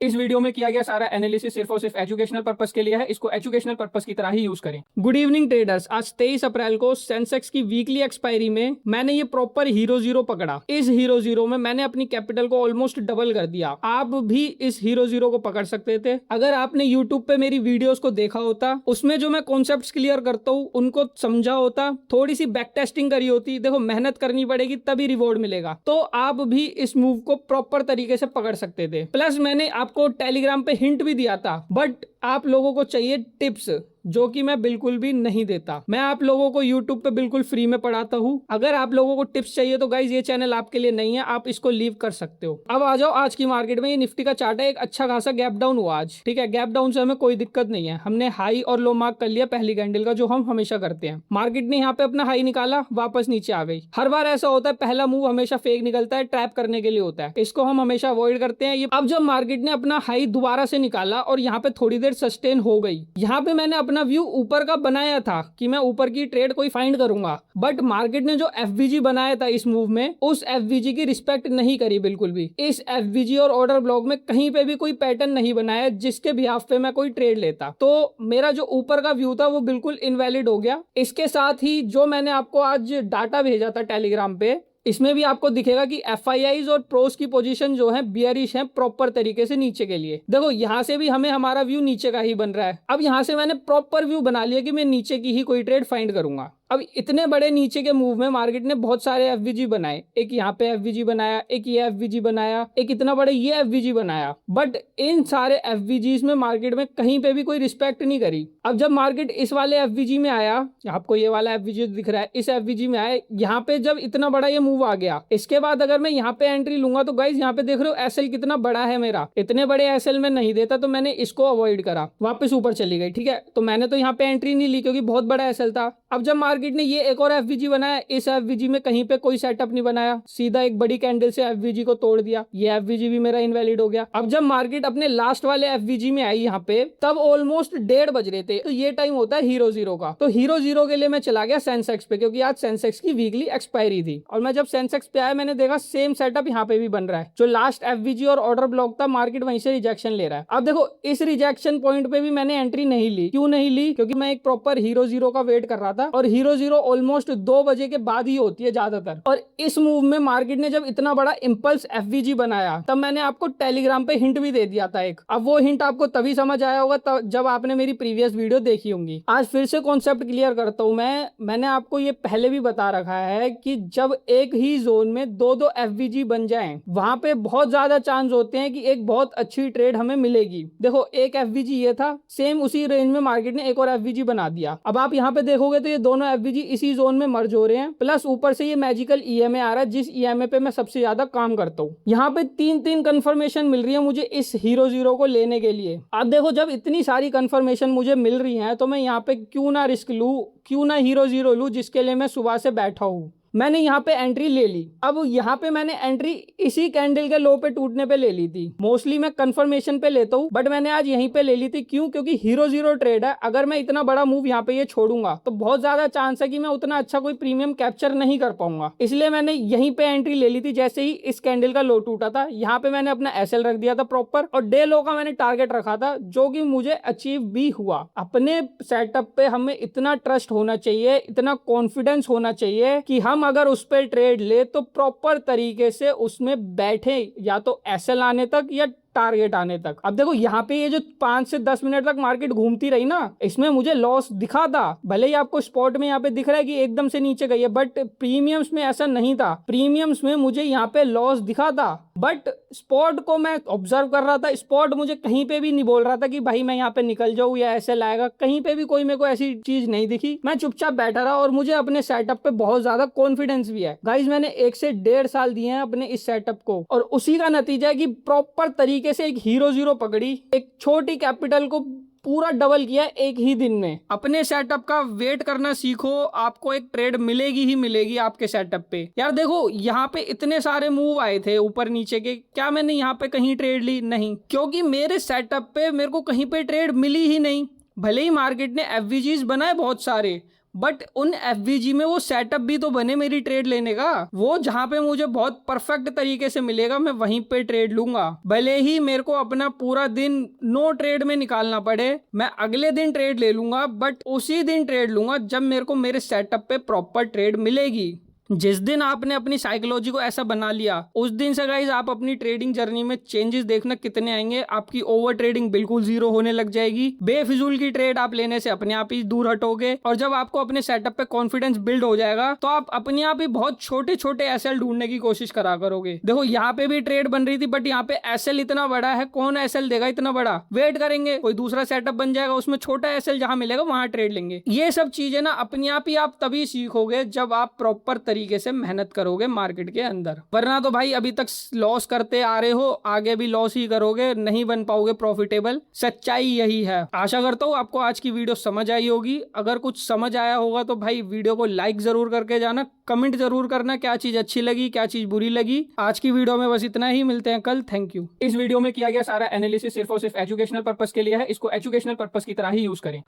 इस वीडियो में किया गया सारा एनालिसिस सिर्फ और सिर्फ एजुकेशनल पर्पस के लिए है। इसको एजुकेशनल पर्पस की तरह ही यूज करें। गुड इवनिंग ट्रेडर्स, आज 23 अप्रैल को सेंसेक्स की वीकली एक्सपायरी में मैंने ये प्रॉपर हीरो जीरो पकड़ा। इस हीरो जीरो में मैंने अपनी कैपिटल को ऑलमोस्ट डबल कर दिया। आप भी इस हीरो जीरो को पकड़ सकते थे अगर आपने यूट्यूब पे मेरी वीडियोस को देखा होता, उसमें जो मैं कॉन्सेप्ट्स क्लियर करता हूँ उनको समझा होता, थोड़ी सी बैक टेस्टिंग करी होती। देखो, मेहनत करनी पड़ेगी तभी रिवॉर्ड मिलेगा, तो आप भी इस मूव को प्रॉपर तरीके से पकड़ सकते थे। प्लस मैंने आपको टेलीग्राम पे हिंट भी दिया था, बट आप लोगों को चाहिए टिप्स, जो कि मैं बिल्कुल भी नहीं देता। मैं आप लोगों को YouTube पे बिल्कुल फ्री में पढ़ाता हूँ। अगर आप लोगों को टिप्स चाहिए तो गाइज ये चैनल आपके लिए नहीं है, आप इसको लीव कर सकते हो। अब आ जाओ आज की मार्केट में। ये निफ्टी का चार्ट है, एक अच्छा खासा गैप डाउन हुआ आज। ठीक है, गैप डाउन से हमें कोई दिक्कत नहीं है। हमने हाई और लो मार्क कर लिया पहली कैंडल का, जो हम हमेशा करते हैं। मार्केट ने यहाँ पे अपना हाई निकाला, वापस नीचे आ गई। हर बार ऐसा होता है, पहला मूव हमेशा फेक निकलता है, ट्रैप करने के लिए होता है। इसको हम हमेशा अवॉइड करते हैं। ये अब जब मार्केट ने अपना हाई दोबारा से निकाला और यहाँ पे थोड़ी देर सस्टेन हो गई, यहाँ पे मैंने अपना व्यू ऊपर का बनाया था कि मैं ऊपर की ट्रेड कोई फाइंड करूंगा, बट मार्केट ने जो एफवीजी बनाया था इस मूव में, उस एफवीजी की रिस्पेक्ट नहीं करी बिल्कुल भी। इस एफवीजी और ऑर्डर ब्लॉक में कहीं पे भी कोई पैटर्न नहीं बनाया जिसके बिहाफ पे मैं कोई ट्रेड लेता, तो मेरा जो ऊपर का व्यू था वो बिल्कुल इनवैलिड हो गया। इसके साथ ही जो मैंने आपको आज डाटा भेजा था टेलीग्राम पे, इसमें भी आपको दिखेगा कि एफआईआईज और प्रोस की पोजीशन जो है बियरिश है प्रॉपर तरीके से नीचे के लिए। देखो, यहां से भी हमें हमारा व्यू नीचे का ही बन रहा है। अब यहां से मैंने प्रॉपर व्यू बना लिया कि मैं नीचे की ही कोई ट्रेड फाइंड करूंगा। अब इतने बड़े नीचे के मूव में मार्केट ने बहुत सारे एफवीजी बनाए। एक यहाँ पे एफवीजी बनाया, एक ये एफवीजी बनाया, एक इतना बड़े ये एफवीजी बनाया, बट इन सारे एफवीजीज में मार्केट में कहीं पे भी कोई रिस्पेक्ट नहीं करी। अब जब मार्केट इस वाले एफवीजी में आया, आपको ये वाला एफवीजी दिख रहा है, इस एफवीजी में आया, यहाँ पे जब इतना बड़ा ये मूव आ गया, इसके बाद अगर मैं यहाँ पे एंट्री लूंगा तो गाइज यहाँ पे देख रहे हो एसएल कितना बड़ा है मेरा। इतने बड़े एसएल में नहीं देता, तो मैंने इसको अवॉइड करा, वापस ऊपर चली गई। ठीक है, तो मैंने तो यहाँ पे एंट्री नहीं ली क्योंकि बहुत बड़ा एसएल था। अब जब मार्केट ने ये एक और एफवीजी बनाया, इस एफवीजी में कहीं पे कोई सेटअप नहीं बनाया, सीधा एक बड़ी कैंडल से एफवीजी को तोड़ दिया, ये एफवीजी भी मेरा इनवैलिड हो गया। अब जब मार्केट अपने लास्ट वाले एफवीजी में आई यहाँ पे, तब ऑलमोस्ट 1:30 बज रहे थे, तो ये टाइम होता है हीरो जीरो का। तो हीरो जीरो के लिए मैं चला गया सेंसेक्स पे, क्योंकि आज सेंसेक्स की वीकली एक्सपायरी थी। और मैं जब सेंसेक्स पे आया, मैंने देखा सेम सेटअप यहाँ पे भी बन रहा है। जो लास्ट एफवीजी और ऑर्डर ब्लॉक था, मार्केट वहीं से रिजेक्शन ले रहा है। अब देखो, इस रिजेक्शन पॉइंट पे भी मैंने एंट्री नहीं ली। क्यों नहीं ली? क्योंकि मैं एक प्रॉपर हीरो जीरो का वेट कर रहा था, और हीरो जीरो ऑलमोस्ट 2 बजे के बाद ही होती है ज्यादातर। और इस मूव में मार्केट ने जब इतना बड़ा इंपल्स एफवीजी बनाया, तब मैंने आपको टेलीग्राम पे हिंट भी दे दिया था एक। अब वो हिंट आपको तभी समझ आया होगा जब आपने मेरी प्रीवियस वीडियो देखी होंगी। आज फिर से कॉन्सेप्ट क्लियर करता हूं मैंने आपको ये पहले भी बता रखा है कि जब एक ही जोन में 2-2 एफवीजी बन जाएं, वहां पे बहुत ज्यादा चांस होते हैं कि एक बहुत अच्छी ट्रेड हमें मिलेगी। देखो, एक एफवीजी ये था, सेम उसी रेंज में मार्केट ने एक और एफवीजी बना दिया। अब आप यहाँ पे देखोगे तो ये दोनों एफवीजी इसी जोन में मर्ज हो रहे हैं, प्लस ऊपर से ये मैजिकल ईएमए आ रहा है, जिस ईएमए पे मैं सबसे ज्यादा काम करता हूँ। यहाँ पे 3-3 कंफर्मेशन मिल रही है मुझे इस हीरो जीरो को लेने के लिए। अब देखो, जब इतनी सारी कंफर्मेशन मुझे मिल रही है, तो मैं यहाँ पे क्यों ना रिस्क लूं, क्यों ना हीरो जीरो लूं, जिसके लिए मैं सुबह से बैठा हूँ। मैंने यहाँ पे एंट्री ले ली। अब यहाँ पे मैंने एंट्री इसी कैंडल के लो पे टूटने पे ले ली थी। मोस्टली मैं कंफर्मेशन पे लेता हूँ, बट मैंने आज यहीं पे ले ली थी। क्यों? क्योंकि हीरो जीरो ट्रेड है। अगर मैं इतना बड़ा मूव यहाँ पे ये छोड़ूंगा, तो बहुत ज्यादा चांस है कि मैं उतना अच्छा कोई प्रीमियम कैप्चर नहीं कर पाऊंगा। इसलिए मैंने यहीं पे एंट्री ले ली थी। जैसे ही इस कैंडल का लो टूटा था, यहाँ पे मैंने अपना एसएल रख दिया था प्रॉपर, और डे लो का मैंने टारगेट रखा था, जो कि मुझे अचीव भी हुआ। अपने सेटअप पे हमें इतना ट्रस्ट होना चाहिए, इतना कॉन्फिडेंस होना चाहिए कि हम अगर उस पर ट्रेड ले तो प्रॉपर तरीके से उसमें बैठे, या तो एसएल आने तक या टारगेट आने तक। अब देखो, यहाँ पे ये जो 5 से 10 मिनट तक मार्केट घूमती रही ना, इसमें मुझे लॉस दिखा था। भले ही आपको स्पॉट में यहाँ पे दिख रहा है कि एकदम से नीचे गई है, बट प्रीमियम्स में ऐसा नहीं था। प्रीमियम्स में मुझे यहाँ पे लॉस दिखा था, बट स्पॉट को मैं ऑब्जर्व कर रहा था। स्पॉट मुझे कहीं पे भी नहीं बोल रहा था कि भाई मैं यहाँ पे निकल जाऊँ या ऐसे लाएगा। कहीं पे भी कोई मेरे को ऐसी चीज नहीं दिखी। मैं चुपचाप बैठा रहा, और मुझे अपने सेटअप पे बहुत ज्यादा कॉन्फिडेंस भी है। गाइज, मैंने 1 से 1.5 साल दिए हैं अपने इस सेटअप को, और उसी का नतीजा है कि प्रॉपर तरीके से एक हीरो जीरो पकड़ी, एक छोटी कैपिटल को पूरा डबल किया एक ही दिन में। अपने सेटअप का वेट करना सीखो, आपको एक ट्रेड मिलेगी ही मिलेगी आपके सेटअप पे। यार देखो, यहाँ पे इतने सारे मूव आए थे ऊपर नीचे के, क्या मैंने यहाँ पे कहीं ट्रेड ली? नहीं, क्योंकि मेरे सेटअप पे मेरे को कहीं पे ट्रेड मिली ही नहीं। भले ही मार्केट ने एफवीजीज बनाए बहुत सारे, बट उन एफवीजी में वो सेटअप भी तो बने मेरी ट्रेड लेने का। वो जहां पे मुझे बहुत परफेक्ट तरीके से मिलेगा मैं वहीं पे ट्रेड लूंगा, भले ही मेरे को अपना पूरा दिन नो ट्रेड में निकालना पड़े। मैं अगले दिन ट्रेड ले लूंगा, बट उसी दिन ट्रेड लूंगा जब मेरे को मेरे सेटअप पे प्रॉपर ट्रेड मिलेगी। जिस दिन आपने अपनी साइकोलॉजी को ऐसा बना लिया, उस दिन से गाइज आप अपनी ट्रेडिंग जर्नी में चेंजेस देखना कितने आएंगे। आपकी ओवर ट्रेडिंग बिल्कुल जीरो होने लग जाएगी। बेफिजूल की ट्रेड आप लेने से अपने आप ही दूर हटोगे, और जब आपको अपने सेटअप पे कॉन्फिडेंस बिल्ड हो जाएगा तो आप अपने आप ही बहुत छोटे छोटे एसएल ढूंढने की कोशिश करा करोगे। देखो यहाँ पे भी ट्रेड बन रही थी, बट यहाँ पे एसएल इतना बड़ा है, कौन एसएल देगा इतना बड़ा। वेट करेंगे, कोई दूसरा सेटअप बन जाएगा, उसमें छोटा एसएल जहां मिलेगा वहां ट्रेड लेंगे। ये सब चीजें ना अपने आप ही आप तभी सीखोगे जब आप प्रॉपर तरीके से मेहनत करोगे मार्केट के अंदर। वरना तो भाई अभी तक लॉस करते आ रहे हो, आगे भी लॉस ही करोगे, नहीं बन पाओगे प्रॉफिटेबल। सच्चाई यही है। आशा करता हूँ आपको आज की वीडियो समझ आई होगी। अगर कुछ समझ आया होगा तो भाई वीडियो को लाइक जरूर करके जाना, कमेंट जरूर करना क्या चीज अच्छी लगी, क्या चीज बुरी लगी। आज की वीडियो में बस इतना ही, मिलते हैं कल। Thank you. इस वीडियो में किया गया सारा एनालिसिस सिर्फ और सिर्फ एजुकेशनल पर्पस के लिए है, इसको एजुकेशनल पर्पस की तरह ही यूज करें।